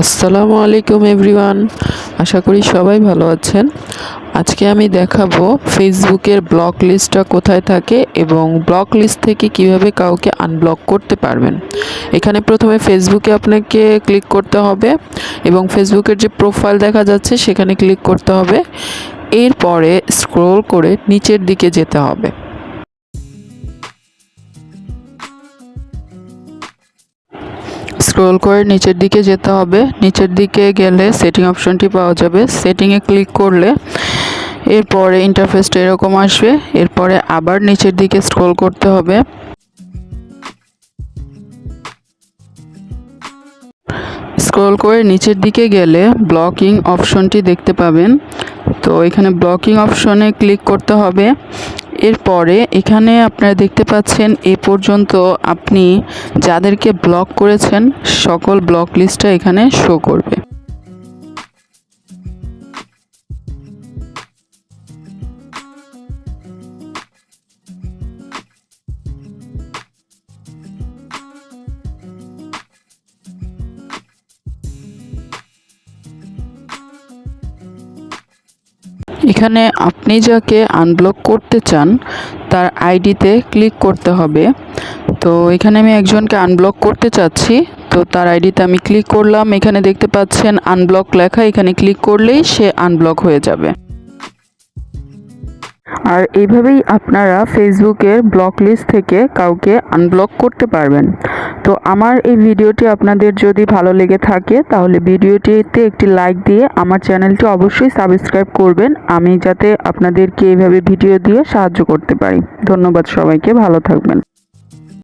আসসালামু আলাইকুম এভরিওয়ান। আশা করি সবাই ভালো আছেন। আজকে আমি দেখাবো ফেসবুকের ব্লক লিস্টটা কোথায় থাকে এবং ব্লক লিস্ট থেকে কিভাবে কাউকে আনব্লক করতে পারবেন। এখানে প্রথমে ফেসবুকে আপনাকে ক্লিক করতে হবে এবং ফেসবুকের যে প্রোফাইল দেখা যাচ্ছে সেখানে ক্লিক করতে হবে। এরপরে স্ক্রল করে নিচের দিকে যেতে হবে। স্ক্রল করে নিচের দিকে যেতে হবে। নিচের দিকে গেলে সেটিং অপশনটি পাওয়া যাবে। সেটিংয়ে ক্লিক করলে এরপরে ইন্টারফেসটা এরকম আসবে। এরপরে আবার নিচের দিকে স্ক্রল করতে হবে। স্ক্রল করে নিচের দিকে গেলে ব্লকিং অপশনটি দেখতে পাবেন। তো এখানে ব্লকিং অপশনে ক্লিক করতে হবে। এরপরে এখানে আপনারা দেখতে পাচ্ছেন এ পর্যন্ত আপনি যাদেরকে ব্লক করেছেন সকল ব্লক লিস্টটা এখানে শো করবে। এখানে আপনি যাকে আনব্লক করতে চান তার আইডিতে ক্লিক করতে হবে। তো এখানে আমি একজনকে আনব্লক করতে চাচ্ছি, তো তার আইডিতে আমি ক্লিক করলাম। এখানে দেখতে পাচ্ছেন আনব্লক লেখা, এখানে ক্লিক করলেই সে আনব্লক হয়ে যাবে। আর এইভাবেই আপনারা ফেসবুকের ব্লক লিস্ট থেকে কাউকে আনব্লক করতে পারবেন। তো আমার এই ভিডিওটি আপনাদের যদি ভালো লেগে থাকে তাহলে ভিডিওটিতে একটি লাইক দিয়ে আমার চ্যানেলটি অবশ্যই সাবস্ক্রাইব করবেন, আমি যাতে আপনাদেরকে এইভাবে ভিডিও দিয়ে সাহায্য করতে পারি। ধন্যবাদ সবাইকে, ভালো থাকবেন।